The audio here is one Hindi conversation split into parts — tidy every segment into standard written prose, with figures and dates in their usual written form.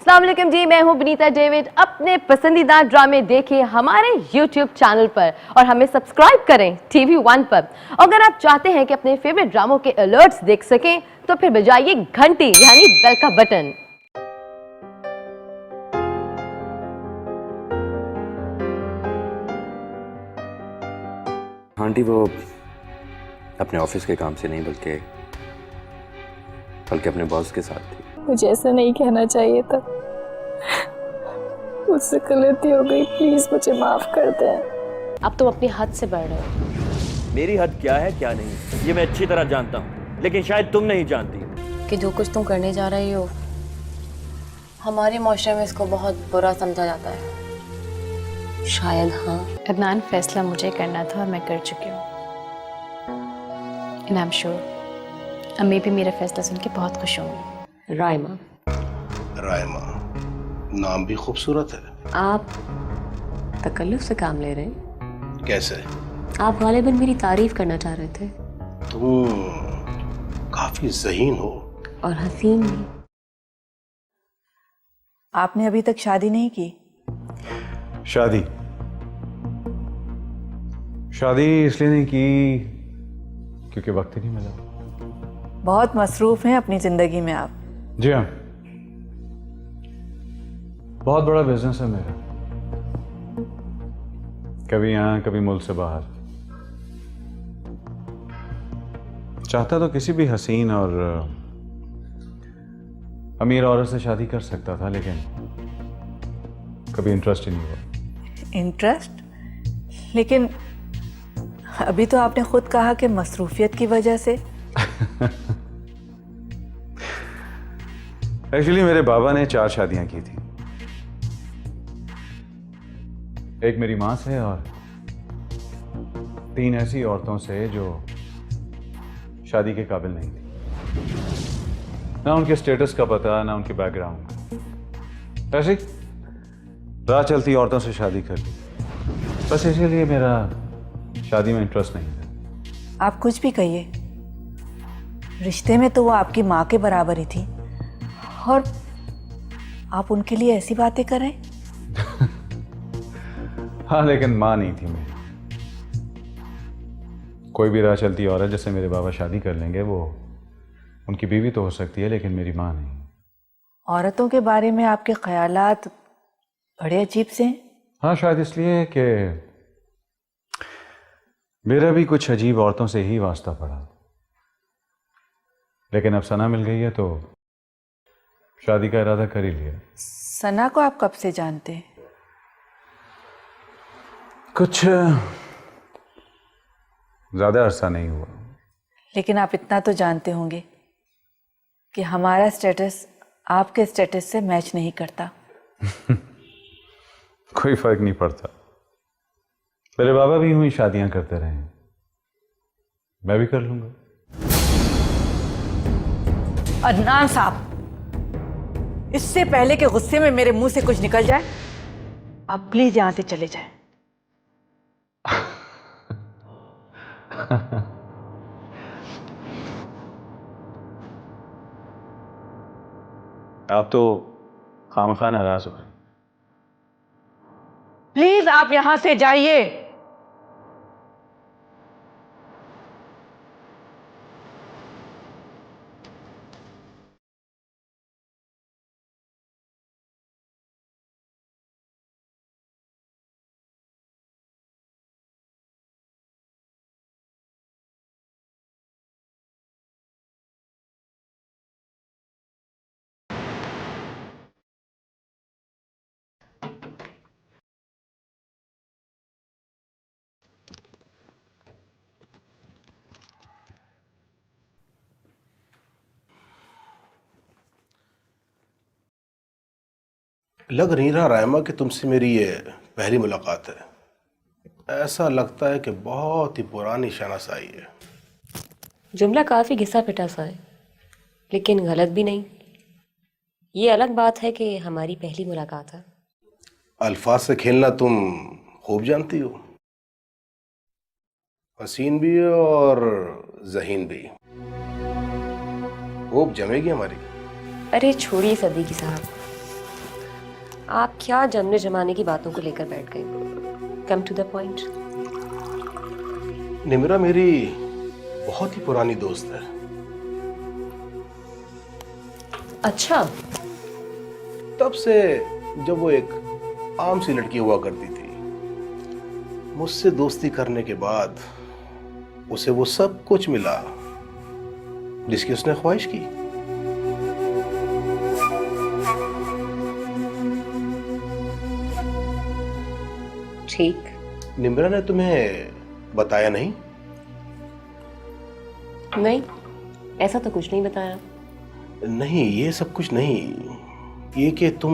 अस्सलाम वालेकुम जी, मैं हूं विनीता डेविड। अपने पसंदीदा ड्रामे देखिए हमारे YouTube चैनल पर और हमें सब्सक्राइब करें TV1 पर। अगर आप चाहते हैं कि अपने फेवरेट ड्रामों के अलर्ट्स देख सकें तो फिर बजाइए घंटी यानी बेल का बटन। आंटी वो अपने ऑफिस के काम से नहीं बल्कि अपने बॉस के साथ थी। मुझे ऐसा नहीं कहना चाहिए था। मुझसे गलती हो गई, प्लीज मुझे माफ कर दें। अब तुम अपनी हद से बढ़ रहे हो। मेरी हद क्या है क्या नहीं ये मैं अच्छी तरह जानता हूँ, लेकिन शायद तुम नहीं जानती कि जो कुछ तुम करने जा रही हो हमारे माशरे में इसको बहुत बुरा समझा जाता है। शायद हाँ। अदनान, फैसला मुझे करना था और मैं कर चुकी हूँ। एंड आई एम श्योर अम्मी भी मेरा फैसला सुन के बहुत खुश होंगी। रायमा। रायमा नाम भी खूबसूरत है। आप तकल्लुफ से काम ले रहे हैं? कैसे? आप गालिबन मेरी तारीफ करना चाह रहे थे। तुम काफी ज़हीन हो और हसीन भी। आपने अभी तक शादी नहीं की? शादी इसलिए नहीं की क्योंकि वक्त ही नहीं मिला। बहुत मसरूफ हैं अपनी जिंदगी में आप। जी हाँ, बहुत बड़ा बिजनेस है मेरा, कभी यहाँ कभी मुल्क से बाहर। चाहता तो किसी भी हसीन और अमीर औरत से शादी कर सकता था, लेकिन कभी इंटरेस्ट ही नहीं हुआ। इंटरेस्ट? लेकिन अभी तो आपने खुद कहा कि मसरूफियत की वजह से। एक्चुअली मेरे बाबा ने 4 शादियां की थी। एक मेरी मां से और 3 ऐसी औरतों से जो शादी के काबिल नहीं थी। ना उनके स्टेटस का पता, ना उनके बैकग्राउंड। ऐसे राह चलती औरतों से शादी कर ली। बस इसीलिए मेरा शादी में इंटरेस्ट नहीं था। आप कुछ भी कहिए, रिश्ते में तो वो आपकी माँ के बराबर ही थी और आप उनके लिए ऐसी बातें कर रहे हैं। हाँ, लेकिन माँ नहीं थी मेरी। कोई भी राह चलती औरत जिससे मेरे बाबा शादी कर लेंगे वो उनकी बीवी तो हो सकती है, लेकिन मेरी माँ नहीं। औरतों के बारे में आपके ख्यालात बड़े अजीब से हैं। हाँ, शायद इसलिए कि मेरा भी कुछ अजीब औरतों से ही वास्ता पड़ा, लेकिन अब सना मिल गई है तो शादी का इरादा कर ही लिया। सना को आप कब से जानते हैं? कुछ ज्यादा अरसा नहीं हुआ। लेकिन आप इतना तो जानते होंगे कि हमारा स्टेटस आपके स्टेटस से मैच नहीं करता। कोई फर्क नहीं पड़ता। मेरे बाबा भी यूं ही शादियां करते रहे, मैं भी कर लूंगा। अदनान साहब, इससे पहले कि गुस्से में मेरे मुंह से कुछ निकल जाए, आप प्लीज यहां से चले जाएं। आप तो खामखा नाराज हो रहे हैं। प्लीज आप यहां से जाइए। लग नहीं रहा रायमा कि तुमसे मेरी ये पहली मुलाकात है। ऐसा लगता है कि बहुत ही पुरानी शनासाई है। जुमला काफी घिसा पिटा सा है, लेकिन गलत भी नहीं। ये अलग बात है कि हमारी पहली मुलाकात है। अल्फाज से खेलना तुम खूब जानती हो। हसीन भी और ज़हीन भी। खूब जमेगी हमारी। अरे छोड़िए सदीकी साहब, आप क्या जमने जमाने की बातों को लेकर बैठ गए? Come to the point. Nimira मेरी बहुत ही पुरानी दोस्त है। अच्छा, तब से जब वो एक आम सी लड़की हुआ करती थी, मुझसे दोस्ती करने के बाद उसे वो सब कुछ मिला जिसकी उसने ख्वाहिश की। ठीक। निम्रा ने तुम्हें बताया नहीं? नहीं, ऐसा तो कुछ नहीं बताया। नहीं, ये सब कुछ नहीं, ये कि तुम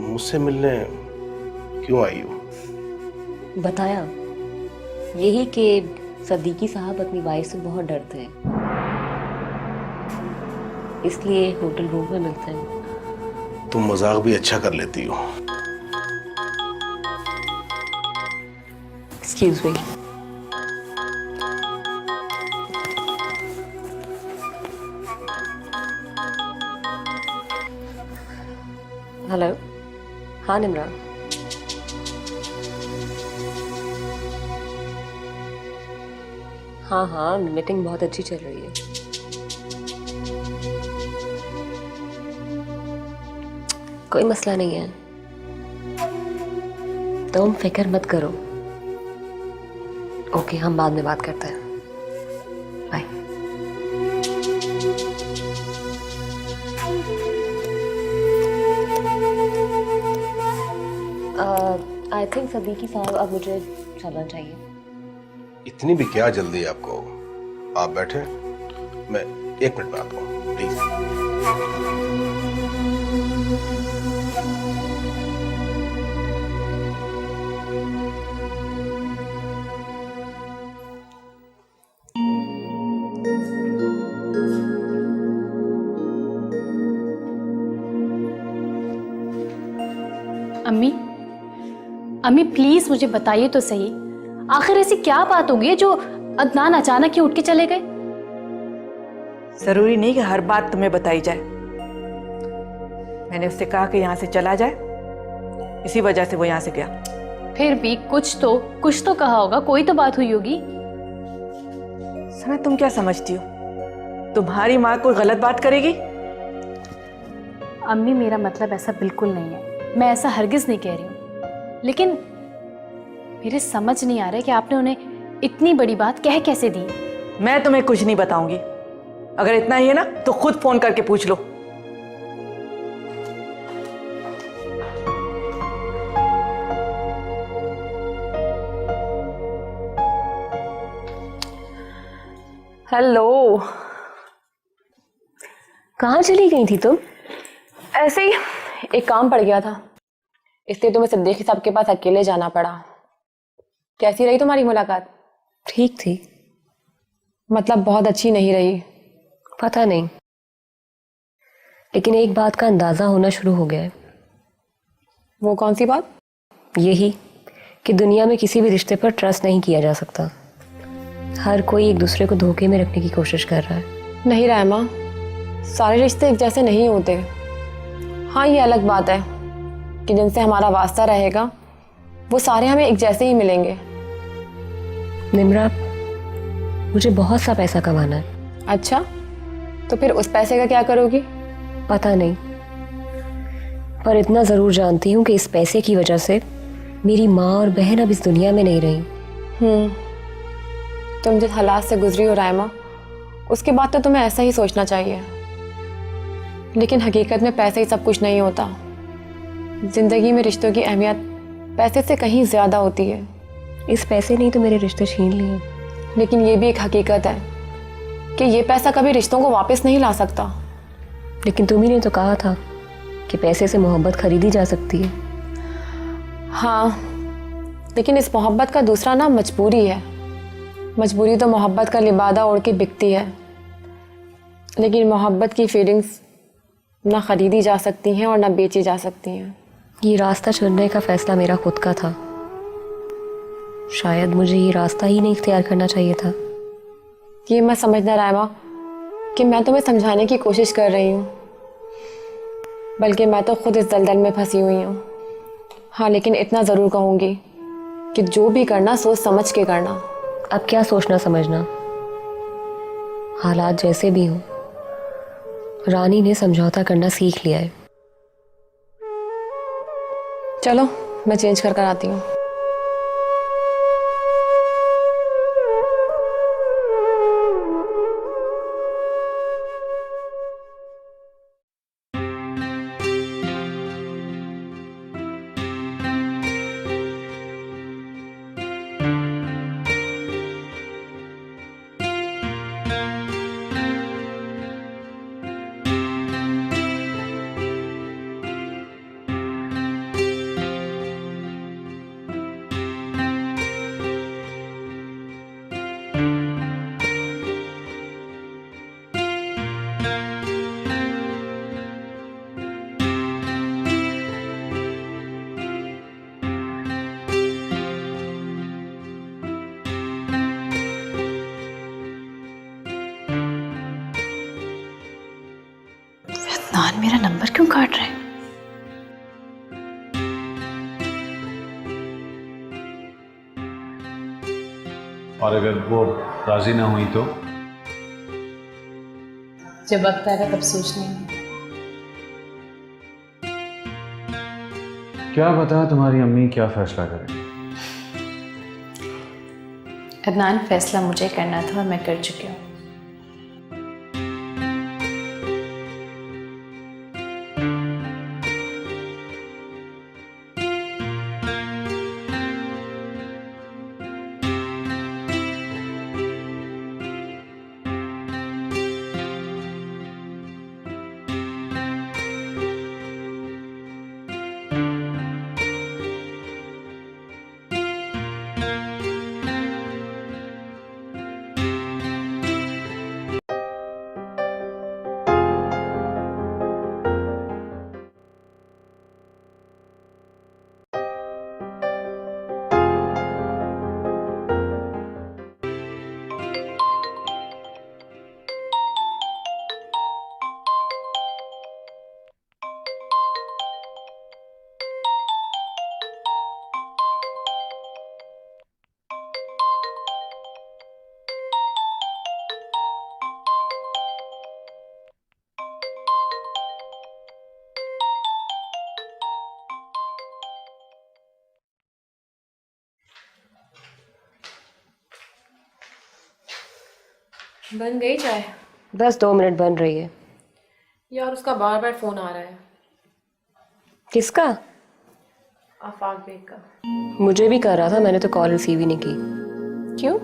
मुझसे मिलने क्यों आई हो। बताया यही कि सदीकी साहब अपनी वाइफ से बहुत डरते हैं, इसलिए होटल रूम में मिलते हैं। तुम मजाक भी अच्छा कर लेती हो। Excuse me. हेलो। हाँ निम्रा। हाँ हाँ, मीटिंग बहुत अच्छी चल रही है। कोई मसला नहीं है, तुम फिक्र मत करो। ओके, हम बाद में बात करते हैं। बाय। आई थिंक सदीकी साहब अब मुझे चलना चाहिए। इतनी भी क्या जल्दी है आपको? आप बैठे, मैं 1 मिनट में आता हूँ, प्लीज। अम्मी, अम्मी प्लीज मुझे बताइए तो सही, आखिर ऐसी क्या बात होगी जो अदनान अचानक ही उठ के चले गए? जरूरी नहीं कि हर बात तुम्हें बताई जाए। मैंने उससे कहा कि यहाँ से चला जाए, इसी वजह से वो यहाँ से गया। फिर भी कुछ तो कहा होगा, कोई तो बात हुई होगी। समय तुम क्या समझती हो? तुम्हारी माँ कोई गलत बात करेगी? अम्मी मेरा मतलब ऐसा बिल्कुल नहीं है, मैं ऐसा हरगिज नहीं कह रही हूँ, लेकिन मेरे समझ नहीं आ रहा है कि आपने उन्हें इतनी बड़ी बात कह कैसे दी। मैं तुम्हें कुछ नहीं बताऊंगी। अगर इतना ही है ना तो खुद फोन करके पूछ लो। हेलो, कहाँ चली गई थी तुम? ऐसे ही एक काम पड़ गया था, इसलिए तुम्हें सिद्दीकी साहब के पास अकेले जाना पड़ा। कैसी रही तुम्हारी मुलाकात? ठीक थी। मतलब बहुत अच्छी नहीं रही? पता नहीं, लेकिन एक बात का अंदाजा होना शुरू हो गया है। वो कौन सी बात? यही कि दुनिया में किसी भी रिश्ते पर ट्रस्ट नहीं किया जा सकता। हर कोई एक दूसरे को धोखे में रखने की कोशिश कर रहा है। नहीं रायमा, सारे रिश्ते एक जैसे नहीं होते। हाँ, ये अलग बात है कि जिनसे हमारा वास्ता रहेगा वो सारे हमें एक जैसे ही मिलेंगे। निम्रा, मुझे बहुत सा पैसा कमाना है। अच्छा, तो फिर उस पैसे का क्या करोगी? पता नहीं, पर इतना जरूर जानती हूँ कि इस पैसे की वजह से मेरी माँ और बहन अब इस दुनिया में नहीं रही। तुम जिस हालात से गुजरी हो रायमा, उसके बाद तो तुम्हें ऐसा ही सोचना चाहिए। लेकिन हकीकत में पैसे ही सब कुछ नहीं होता। जिंदगी में रिश्तों की अहमियत पैसे से कहीं ज्यादा होती है। इस पैसे ने तो मेरे रिश्ते छीन लिए। लेकिन ये भी एक हकीकत है कि ये पैसा कभी रिश्तों को वापस नहीं ला सकता। लेकिन तुम ही ने तो कहा था कि पैसे से मोहब्बत खरीदी जा सकती है। हाँ, लेकिन इस मोहब्बत का दूसरा नाम मजबूरी है। मजबूरी तो मोहब्बत का लिबादा ओढ़ के बिकती है, लेकिन मोहब्बत की फीलिंग्स ना खरीदी जा सकती हैं और ना बेची जा सकती हैं। ये रास्ता चुनने का फैसला मेरा खुद का था। शायद मुझे ये रास्ता ही नहीं इख्तियार करना चाहिए था। ये मैं समझना रायमा कि मैं तुम्हें समझाने की कोशिश कर रही हूँ, बल्कि मैं तो खुद इस दलदल में फंसी हुई हूँ। हाँ, लेकिन इतना ज़रूर कहूँगी कि जो भी करना सोच समझ के करना। अब क्या सोचना समझना, हालात जैसे भी हों, रानी ने समझौता करना सीख लिया है। चलो मैं चेंज कर कर आती हूँ। अदनान मेरा नंबर क्यों काट रहे हैं? और अगर वो राजी ना हुई तो? जब वक्त आएगा तब सोच लेंगे। क्या पता तुम्हारी अम्मी क्या फैसला करें। अदनान, फैसला मुझे करना था और मैं कर चुकी हूँ। बन गई चाय? बस 2 मिनट बन रही है। यार उसका बार बार फ़ोन आ रहा है। किसका? आफाक बेग का। मुझे भी कर रहा था, मैंने तो कॉल रिसीव ही नहीं की। क्यों?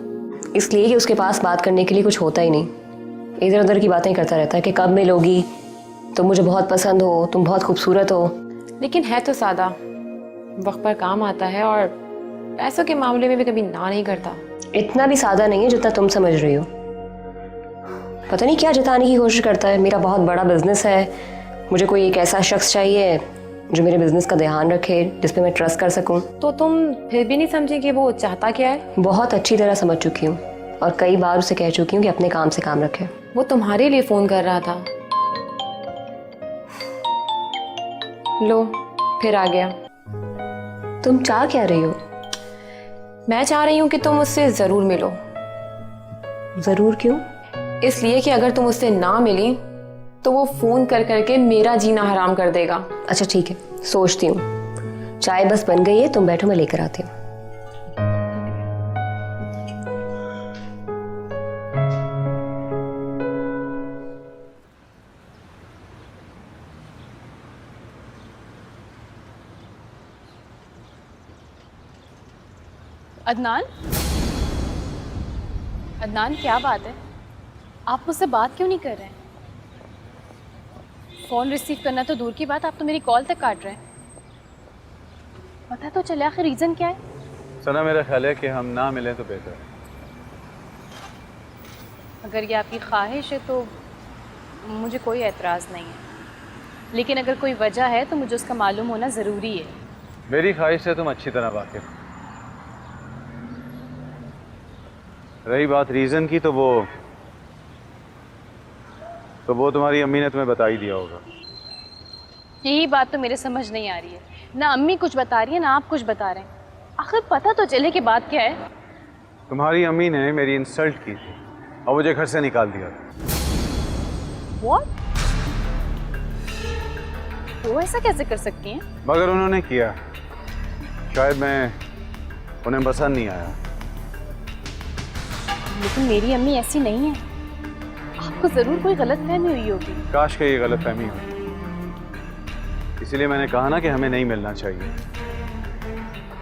इसलिए कि उसके पास बात करने के लिए कुछ होता ही नहीं। इधर उधर की बातें करता रहता है कि कब मिलोगी, तुम मुझे बहुत पसंद हो, तुम बहुत खूबसूरत हो। लेकिन है तो सादा, वक्त पर काम आता है और पैसों के मामले में भी कभी ना नहीं करता। इतना भी सादा नहीं है जितना तुम समझ रही हो। पता नहीं क्या जताने की कोशिश करता है। मेरा बहुत बड़ा बिजनेस है, मुझे कोई एक ऐसा शख्स चाहिए जो मेरे बिजनेस का ध्यान रखे, जिस पे मैं ट्रस्ट कर सकूं। तो तुम फिर भी नहीं समझी कि वो चाहता क्या है? बहुत अच्छी तरह समझ चुकी हूँ और कई बार उसे कह चुकी हूँ कि अपने काम से काम रखे। वो तुम्हारे लिए फ़ोन कर रहा था। लो फिर आ गया। तुम चाह क्या रही हो? मैं चाह रही हूँ कि तुम उससे ज़रूर मिलो। ज़रूर क्यों? इसलिए कि अगर तुम उससे ना मिली तो वो फ़ोन कर करके मेरा जीना हराम कर देगा। अच्छा ठीक है, सोचती हूँ। चाय बस बन गई है, तुम बैठो, मैं लेकर आती हूँ। अदनान, अदनान क्या बात है? आप मुझसे बात क्यों नहीं कर रहे हैं? फ़ोन रिसीव करना तो दूर की बात, आप तो मेरी कॉल तक काट रहे हैं। पता तो चले आखिर रीज़न क्या है? सना, मेरा ख्याल है कि हम ना मिलें तो बेहतर है। अगर ये आपकी ख्वाहिश है तो मुझे कोई एतराज़ नहीं है, लेकिन अगर कोई वजह है तो मुझे उसका मालूम होना ज़रूरी है। मेरी ख्वाहिश से तुम अच्छी तरह वाकिफ। रही बात रीज़न की, तो वो तुम्हारी अम्मी ने तुम्हें बता ही दिया होगा। यही बात तो मेरे समझ नहीं आ रही है, ना अम्मी कुछ बता रही है ना आप कुछ बता रहे हैं। आखिर पता तो चले कि बात क्या है। तुम्हारी अम्मी ने मेरी इंसल्ट की थी और मुझे घर से निकाल दिया था। What? वो ऐसा कैसे कर सकती हैं? मगर उन्होंने किया, शायद मैं उन्हें पसंद नहीं आया। लेकिन मेरी अम्मी ऐसी नहीं है, आपको जरूर कोई गलतफहमी हुई होगी। काश के ये गलतफहमी हो, इसीलिए मैंने कहा ना कि हमें नहीं मिलना चाहिए,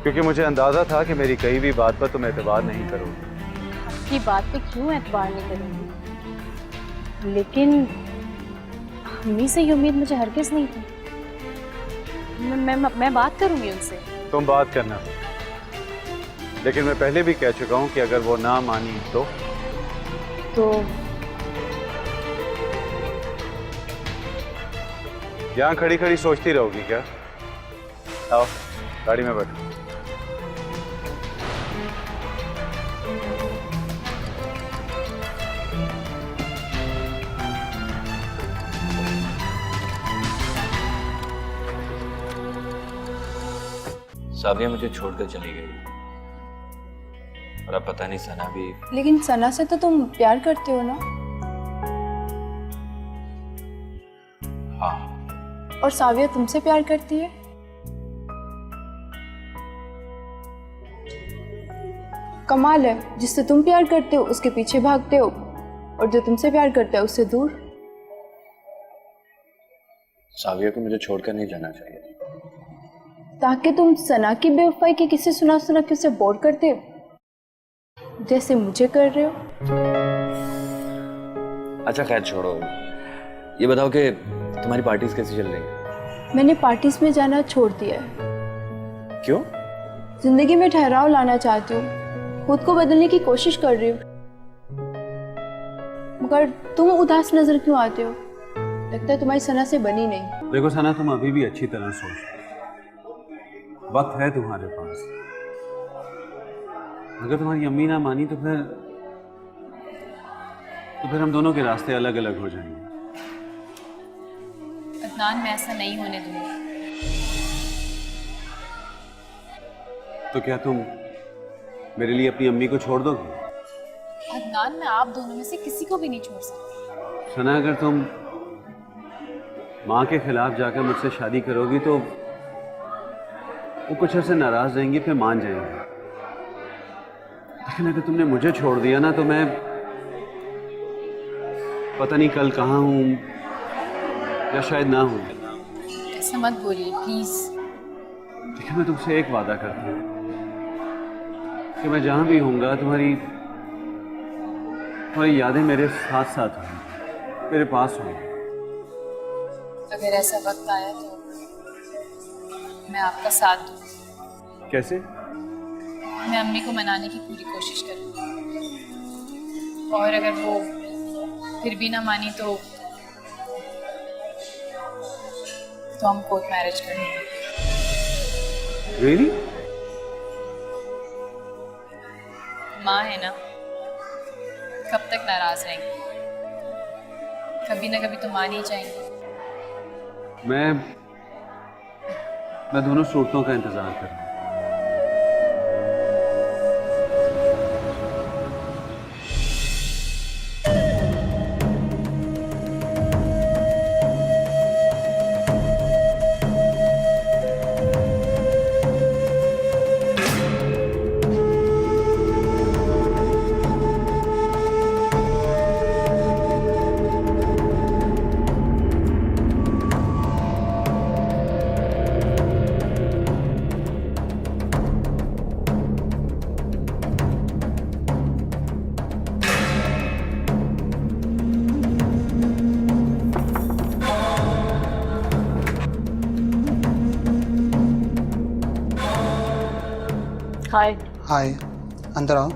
क्योंकि मुझे अंदाजा था कि मेरी कही भी बात पर तुम एतबार नहीं करोगे। आपकी बात पे क्यों एतबार नहीं करूँगी, लेकिन अम्मी से ये उम्मीद मुझे हरगिज़ नहीं थी। मैं बात करूंगी उनसे। तुम बात करना, लेकिन मैं पहले भी कह चुका हूं कि अगर वो ना मानी तो यहाँ खड़ी खड़ी सोचती रहोगी क्या? आओ गाड़ी में बैठो। साविया मुझे छोड़कर चली गई और अब पता नहीं सना भी। लेकिन सना से तो तुम प्यार करते हो ना? हाँ। और साविया तुमसे प्यार करती है? कमाल है, जिससे तुम प्यार करते हो उसके पीछे भागते हो और जो तुमसे प्यार करता है उससे दूर। साविया को मुझे छोड़कर नहीं जाना चाहिए, ताकि तुम सना की बेवफाई के किस्से सुना सुना के उसे बोर करते हो, जैसे मुझे कर रहे हो। अच्छा खैर छोड़ो, ये बताओ कि तुम्हारी पार्टीज कैसी चल रही है? मैंने पार्टीज में जाना छोड़ दिया है। क्यों? जिंदगी में ठहराव लाना चाहती हूँ, खुद को बदलने की कोशिश कर रही हूँ। मगर तुम उदास नजर क्यों आते हो? लगता है तुम्हारी सना से बनी नहीं। देखो सना, तुम अभी भी अच्छी तरह सोच, वक्त है तुम्हारे पास। अगर तुम्हारी अम्मी ना मानी तो फिर हम दोनों के रास्ते अलग अलग हो जाएंगे। अदनान, मैं ऐसा नहीं होने दूंगी। तो क्या तुम मेरे लिए अपनी अम्मी को छोड़ दोगे? अदनान, मैं आप दोनों में से किसी को भी नहीं छोड़ सकती। सना, अगर तुम माँ के खिलाफ जाकर मुझसे शादी करोगी तो वो कुछ अर्से नाराज रहेंगी, फिर मान जाएंगे। लेकिन अगर तुमने मुझे छोड़ दिया ना, तो मैं पता नहीं कल कहाँ हूँ या शायद ना हूँ। ऐसा मत बोलिए प्लीज। देखिए, मैं तुमसे एक वादा करता हूँ कि मैं जहाँ भी होऊंगा तुम्हारी यादें मेरे साथ साथ होंगी, मेरे पास होंगी। अगर ऐसा वक्त आया तो मैं आपका साथ दूँ। कैसे? मैं अम्मी को मनाने की पूरी कोशिश करूँगी, और अगर वो फिर भी ना मानी तो हम कोर्ट मैरिज करेंगे। Really? माँ है ना, कब तक नाराज रहेंगी? कभी ना कभी तो मान ही जाएंगे। मैं दोनों सूरतों का इंतजार कर रहा हूँ। हाय। हाय, अंदर आओ।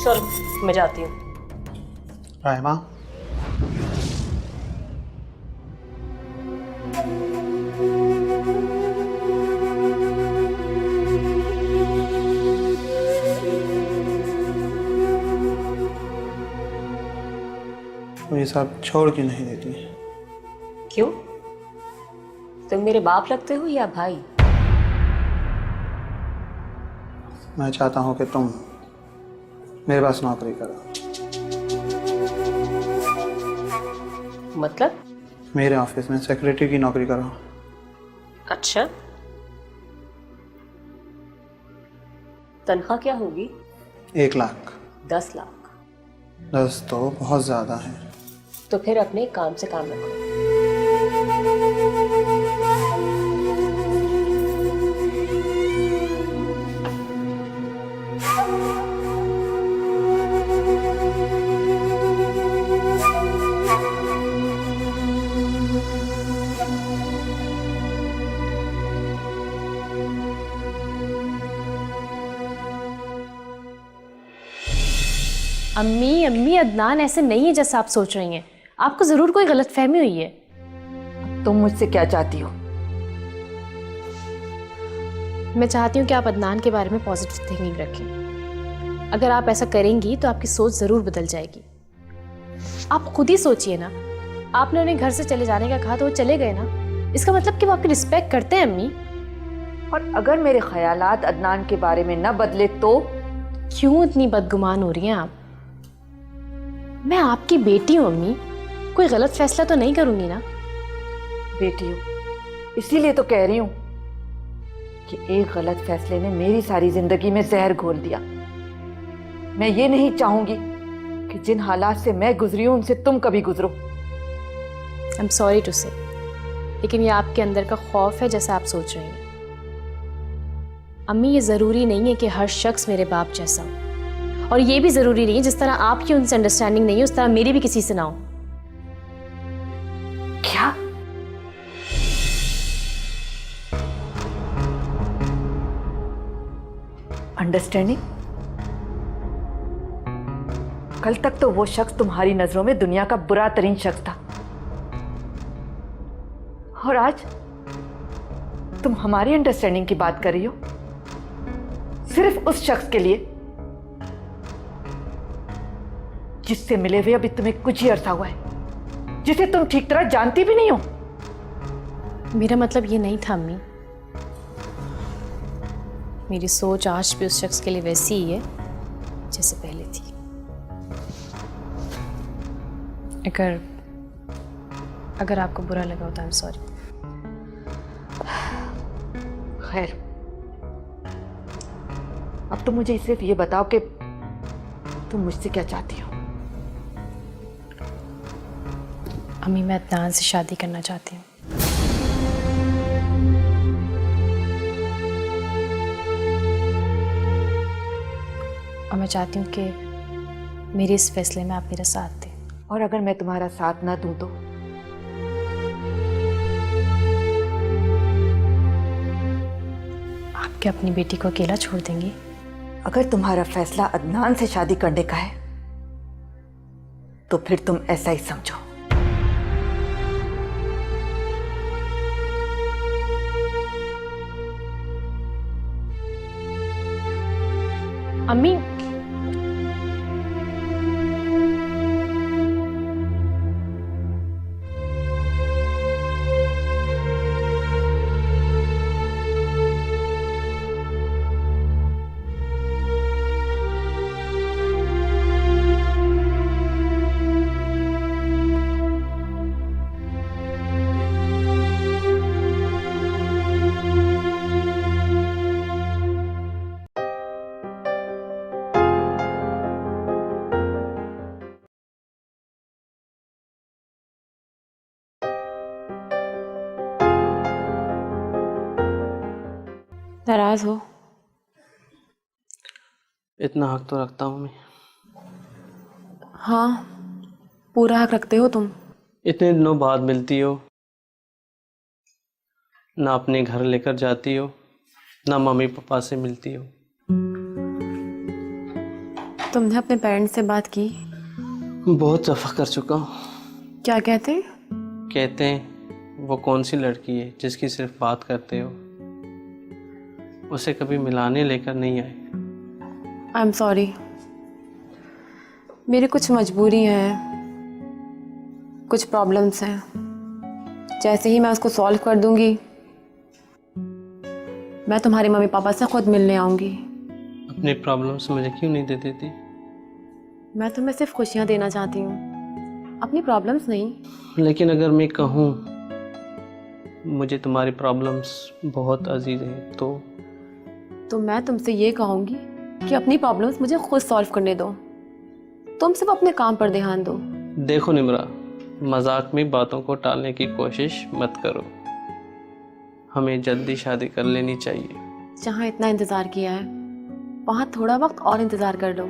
चलो मैं जाती हूँ। रायमा, वो ये सब छोड़ क्यों नहीं देती? क्यों? तुम मेरे बाप लगते हो या भाई? मैं चाहता हूँ कि तुम मेरे पास नौकरी करो। मतलब? मेरे ऑफिस में सेक्रेटरी की नौकरी करो। अच्छा, तनख्वाह क्या होगी? 1 लाख। 10 लाख? 10 तो बहुत ज़्यादा है। तो फिर अपने काम से काम रखो। अम्मी अम्मी, अदनान ऐसे नहीं है जैसा आप सोच रही हैं। आपको जरूर कोई गलतफहमी हुई है। तुम मुझसे क्या चाहती हो? मैं चाहती हूँ कि आप अदनान के बारे में पॉजिटिव थिंकिंग रखें। अगर आप ऐसा करेंगी तो आपकी सोच ज़रूर बदल जाएगी। आप खुद ही सोचिए ना, आपने उन्हें घर से चले जाने का कहा तो वो चले गए ना। इसका मतलब कि वो आपकी रिस्पेक्ट करते हैं अम्मी। और अगर मेरे ख्यालात अदनान के बारे में न बदले तो? क्यों इतनी बदगुमान हो रही हैं आप? मैं आपकी बेटी हूँ अम्मी, कोई गलत फैसला तो नहीं करूंगी ना। बेटी हो, इसीलिए तो कह रही हूँ कि एक गलत फैसले ने मेरी सारी जिंदगी में जहर घोल दिया। मैं ये नहीं चाहूंगी कि जिन हालात से मैं गुजरी हूं उनसे तुम कभी गुजरो। आई एम सॉरी टू से, लेकिन ये आपके अंदर का खौफ है जैसा आप सोच रही हैं। अम्मी, ये ज़रूरी नहीं है कि हर शख्स मेरे बाप जैसा हो, और ये भी ज़रूरी नहीं है जिस तरह आपकी उनसे अंडरस्टैंडिंग नहीं है उस तरह मेरी भी किसी से ना हो। क्या? अंडरस्टैंडिंग? कल तक तो वो शख्स तुम्हारी नजरों में दुनिया का बुरा तरीन शख्स था, और आज तुम हमारी अंडरस्टैंडिंग की बात कर रही हो सिर्फ उस शख्स के लिए जिससे मिले हुए अभी तुम्हें कुछ ही अरसा हुआ है, जिसे तुम ठीक तरह जानती भी नहीं हो। मेरा मतलब ये नहीं था अम्मी। मेरी सोच आज भी उस शख्स के लिए वैसी ही है जैसे पहले थी। अगर आपको बुरा लगा हो तो आई एम सॉरी। खैर, अब तो मुझे सिर्फ ये बताओ कि तुम मुझसे क्या चाहती हो? अम्मी, मैं अदनान से शादी करना चाहती हूँ। और मैं चाहती हूँ कि मेरे इस फैसले में आप मेरा साथ दें। और अगर मैं तुम्हारा साथ ना दूं तो? आप क्या अपनी बेटी को अकेला छोड़ देंगी? अगर तुम्हारा फैसला अदनान से शादी करने का है तो फिर तुम ऐसा ही समझो। अम्मी, नाराज हो? इतना हक तो रखता हूँ मैं। हाँ, पूरा हक रखते हो तुम। इतने दिनों बाद मिलती हो, ना अपने घर लेकर जाती हो, ना मम्मी पापा से मिलती हो। तुमने अपने पेरेंट्स से बात की? बहुत दफ़ा कर चुका हूँ। क्या कहते? कहते हैं वो कौन सी लड़की है जिसकी सिर्फ बात करते हो, उसे कभी मिलाने लेकर नहीं आए। आई एम सॉरी, मेरी कुछ मजबूरी है, कुछ प्रॉब्लम्स हैं। जैसे ही मैं उसको सॉल्व कर दूंगी मैं तुम्हारे मम्मी पापा से खुद मिलने आऊंगी। अपनी प्रॉब्लम्स मुझे क्यों नहीं दे देती? मैं तुम्हें सिर्फ खुशियाँ देना चाहती हूँ, अपनी प्रॉब्लम्स नहीं। लेकिन अगर मैं कहूँ मुझे तुम्हारी प्रॉब्लम्स बहुत अजीज हैं तो मैं तुमसे ये कहूँगी कि अपनी प्रॉब्लम्स मुझे खुद सॉल्व करने दो, तुम सिर्फ अपने काम पर ध्यान दो। देखो निम्रा, मजाक में बातों को टालने की कोशिश मत करो। हमें जल्दी शादी कर लेनी चाहिए। जहाँ इतना इंतज़ार किया है वहाँ थोड़ा वक्त और इंतज़ार कर लो।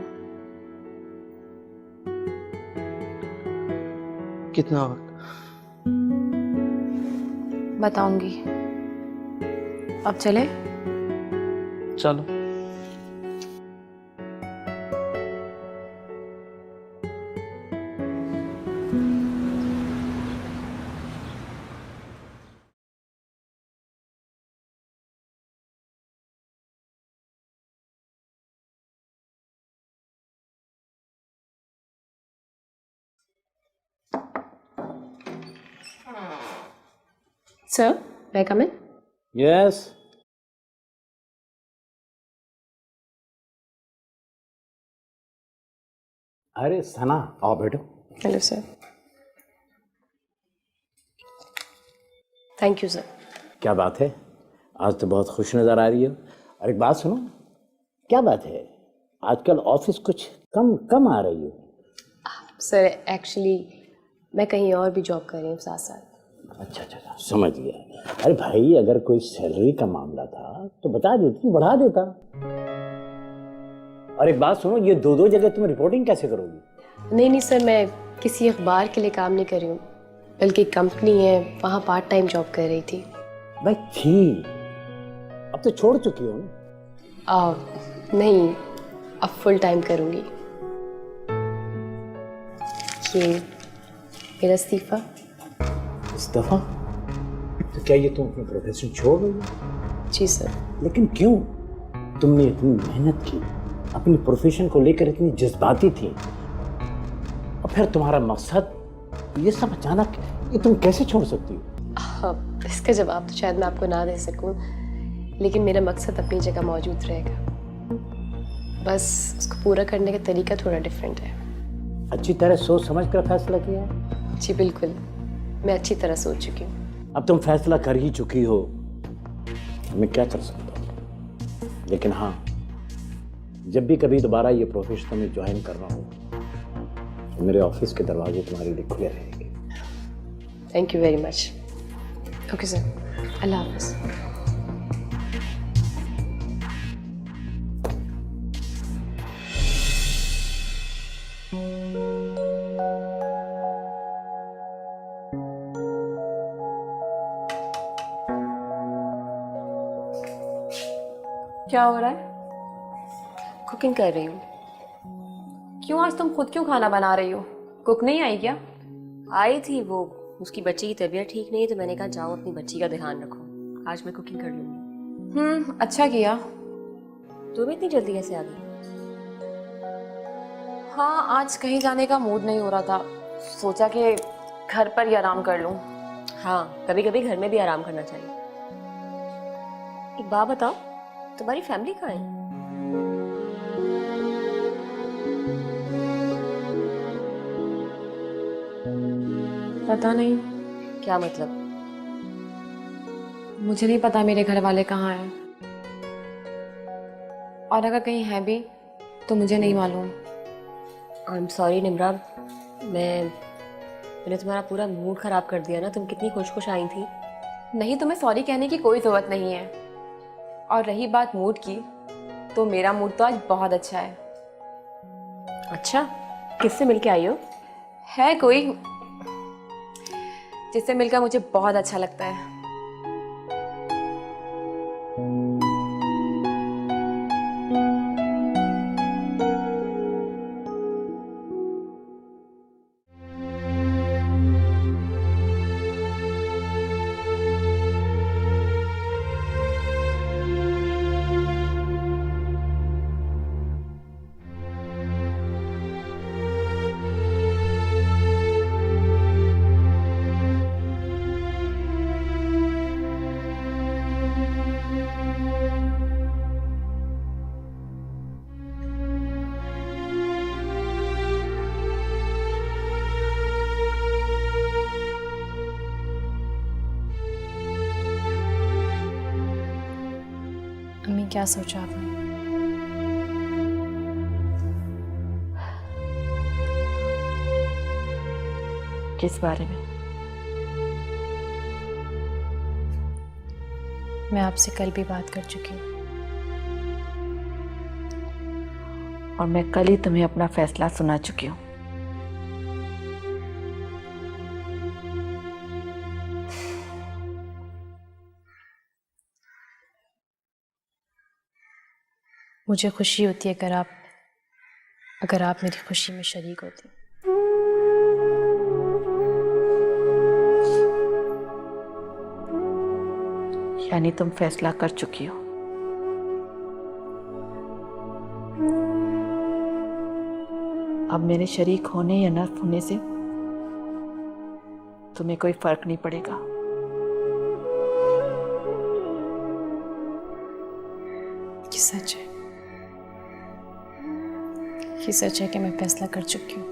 कितना वक्त? बताऊंगी। अब चले? चलो। Sir, may I come in? Yes. अरे सना, आओ बैठो। Hello sir. Thank you sir. क्या बात है, आज तो बहुत खुश नजर आ रही हो। और एक बात सुनो, क्या बात है आजकल ऑफिस कुछ कम कम आ रही हो? सर एक्चुअली मैं कहीं और भी जॉब कर रही हूँ साथ साथ। अच्छा अच्छा अच्छा, समझ गया। अरे भाई, अगर कोई सैलरी का मामला था तो बता देती, बढ़ा देता। और एक बात सुनो, ये दो जगह तुम रिपोर्टिंग कैसे करोगी? नहीं सर, मैं किसी अखबार के लिए काम नहीं कर रही हूँ, बल्कि कंपनी है, वहाँ पार्ट टाइम जॉब कर रही थी। भाई थी, अब तो छोड़ चुकी हो ना? नहीं, अब फुल टाइम करूँगी। ये मेरा इस्तीफा। इस्तीफा? तो क्या ये तुम अपना प्रोफेशन छोड़ रही हो? जी सर। लेकिन क्यों? तुमने इतनी मेहनत की, अपनी प्रोफेशन को लेकर इतनी जज्बाती थी, और फिर तुम्हारा मकसद ये सब अचानक, ये तुम कैसे छोड़ सकती हो? इसका जवाब तो शायद मैं आपको ना दे सकूं, लेकिन मेरा मकसद अपनी जगह मौजूद रहेगा, बस उसको पूरा करने का तरीका थोड़ा डिफरेंट है। अच्छी तरह सोच समझ कर फैसला किया है? जी बिल्कुल, मैं अच्छी तरह सोच चुकी हूँ। अब तुम फैसला कर ही चुकी हो, मैं क्या कर सकता हूँ। लेकिन हाँ, जब भी कभी दोबारा ये प्रोफेशन तुम्हें ज्वाइन करना हो तो मेरे ऑफिस के दरवाजे तुम्हारे लिए खुले रहेंगे। Thank you very much. Okay sir, अल्लाह हाफिज़। क्या हो रहा है? कुकिंग कर रही हूँ। क्यों, आज तुम खुद क्यों खाना बना रही हो? कुक नहीं आई क्या? आई थी, वो उसकी बच्ची की तबीयत ठीक नहीं है, तो मैंने कहा जाओ अपनी बच्ची का ध्यान रखो, आज मैं कुकिंग कर लूँगी। अच्छा किया। तुम इतनी जल्दी कैसे आ गई? हाँ, आज कहीं जाने का मूड नहीं हो रहा था, सोचा कि घर पर ही आराम कर लूँ। हाँ, कभी कभी घर में भी आराम करना चाहिए। एक बात बताओ, तुम्हारी फैमिली कहाँ है? पता नहीं। क्या मतलब? मुझे नहीं पता मेरे घर वाले कहाँ हैं, और अगर कहीं है भी तो मुझे नहीं मालूम। आई एम सॉरी निम्रा, मैंने तुम्हारा पूरा मूड खराब कर दिया ना। तुम कितनी खुश खुश आई थी। नहीं, तुम्हें सॉरी कहने की कोई ज़रूरत नहीं है। और रही बात मूड की, तो मेरा मूड तो आज बहुत अच्छा है। अच्छा, किससे मिलके आई हो? है कोई जिससे मिलकर मुझे बहुत अच्छा लगता है। क्या सोचा आपने? किस बारे में? मैं आपसे कल भी बात कर चुकी हूँ। और मैं कल ही तुम्हें अपना फैसला सुना चुकी हूँ। मुझे खुशी होती है अगर आप मेरी खुशी में शरीक होती। यानी तुम फैसला कर चुकी हो। अब मेरे शरीक होने या न होने से तुम्हें कोई फर्क नहीं पड़ेगा। ये सच है, ये सच है कि मैं फैसला कर चुकी हूँ,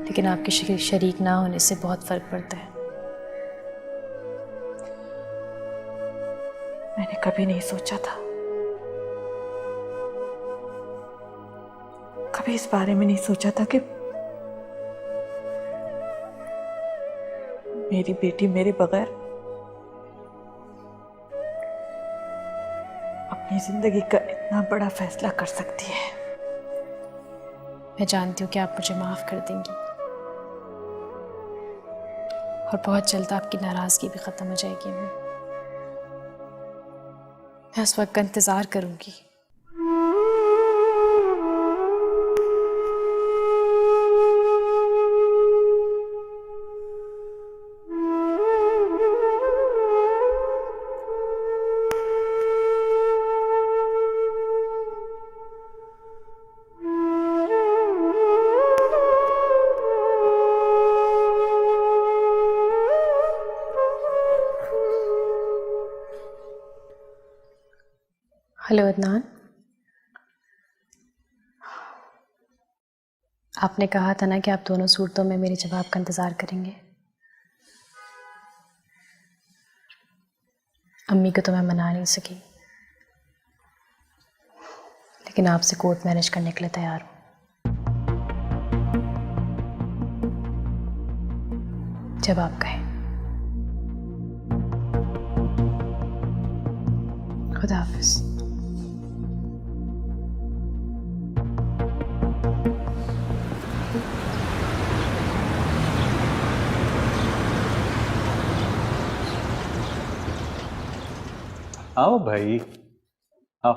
लेकिन आपके शरीक ना होने से बहुत फर्क पड़ता है। मैंने कभी नहीं सोचा था, कभी इस बारे में नहीं सोचा था कि मेरी बेटी मेरे बगैर अपनी जिंदगी का इतना बड़ा फैसला कर सकती है। मैं जानती हूँ कि आप मुझे माफ कर देंगी और बहुत जल्द आपकी नाराजगी भी खत्म हो जाएगी। मैं उस वक्त का इंतजार करूंगी। हेलो अदनान, आपने कहा था ना कि आप दोनों सूरतों में मेरे जवाब का इंतज़ार करेंगे। अम्मी को तो मैं मना नहीं सकी, लेकिन आपसे कोर्ट मैनेज करने के लिए तैयार हूँ। जब आप कहें। खुदा हाफिज़। आओ भाई, आओ।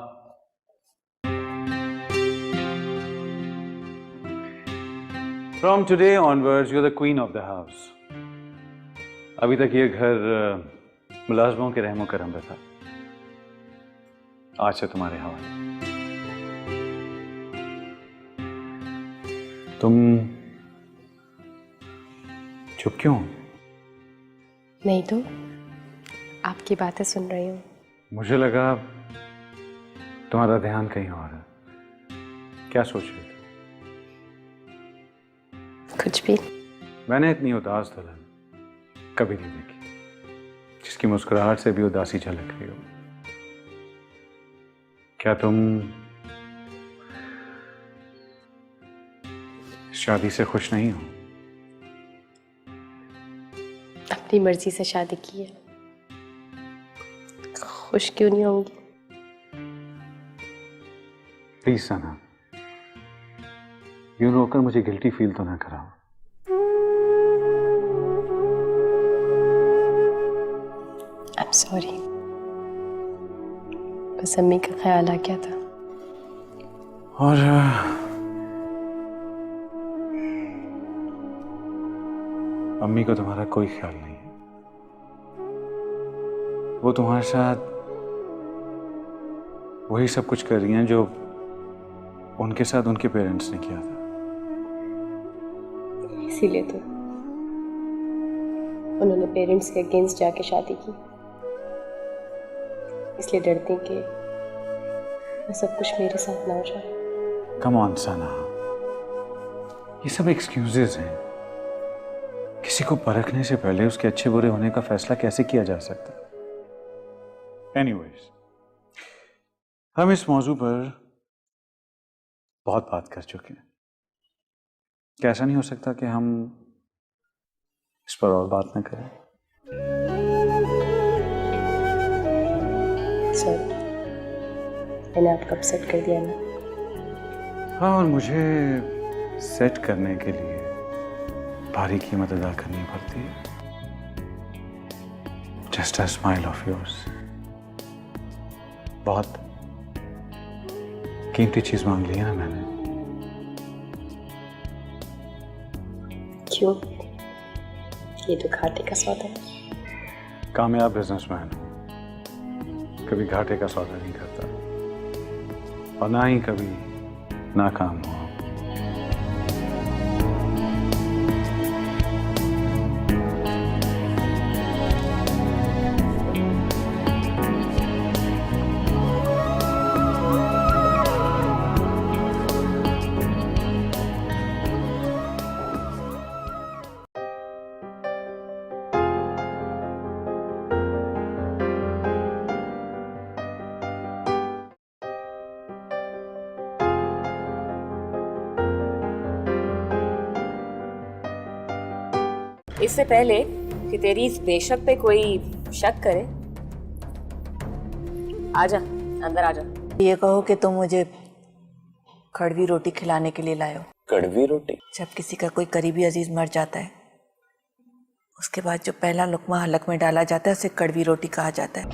From today onwards, you're the queen of the house. अभी तक ये घर मुलाजमों के रहमो करम पे था, आज से तुम्हारे हवाले। तुम चुप क्यों? नहीं तो आपकी बातें सुन रही हूँ। मुझे लगा तुम्हारा ध्यान कहीं और है। क्या सोच रही थी? कुछ भी। मैंने इतनी उदास दुल्हन कभी नहीं देखी, जिसकी मुस्कुराहट से भी उदासी झलक रही हो। क्या तुम शादी से खुश नहीं हो? अपनी मर्जी से शादी की है, खुश क्यों नहीं होंगी? प्लीज सना, यूं रोकर मुझे गिल्टी फील तो ना कराओ। आई एम सॉरी, बस अम्मी का ख्याल आ गया था। और अम्मी को तुम्हारा कोई ख्याल नहीं है। वो तुम्हारे साथ वही सब कुछ कर रही हैं जो उनके साथ उनके पेरेंट्स ने किया था। इसीलिए तो उन्होंने पेरेंट्स के अगेंस्ट जाके शादी की, इसलिए डरती हैं कि सब कुछ मेरे साथ ना हो जाए। कम ऑन सना, ये सब एक्सक्यूजेस हैं। किसी को परखने से पहले उसके अच्छे बुरे होने का फैसला कैसे किया जा सकता है? एनीवेज, हम इस मौजू पर बहुत बात कर चुके हैं। क्या ऐसा नहीं हो सकता कि हम इस पर और बात न करें? सर, मैंने आपका सेट कर दिया ना। हाँ, और मुझे सेट करने के लिए भारी कीमत अदा करनी पड़ती है। Just a smile of yours. बहुत कीमती चीज मांग ली है ना मैंने। क्यों? ये तो घाटे का सौदा है। कामयाब बिजनेसमैन हूं, कभी घाटे का सौदा नहीं करता और ना ही कभी नाकाम हुआ। इससे पहले कि तेरी इस बेशक पे कोई शक करे, आजा अंदर आजा। ये कहो कि तुम मुझे कड़वी रोटी खिलाने के लिए लाए हो। कड़वी रोटी? जब किसी का कोई करीबी अजीज मर जाता है, उसके बाद जो पहला लुकमा हलक में डाला जाता है उसे कड़वी रोटी कहा जाता है।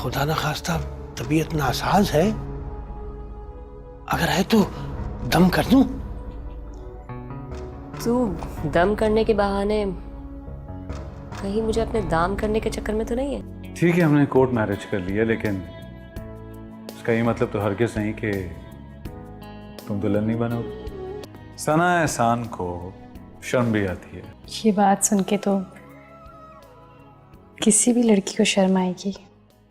खुदा न खास्ता तबीयत नासाज है, अगर है तो दम कर दूं? तू दम करने के बहाने कहीं मुझे अपने दाम करने के चक्कर में तो नहीं है? ठीक है, हमने कोर्ट मैरिज कर लिया, लेकिन इसका ये मतलब तो हरगिज नहीं कि तुम दुल्हन नहीं बनोगे। सना एहसान को शर्म भी आती है। ये बात सुन के तो किसी भी लड़की को शर्म आएगी।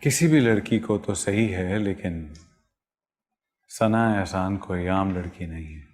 किसी भी लड़की को तो सही है, लेकिन सना एहसान कोई आम लड़की नहीं है।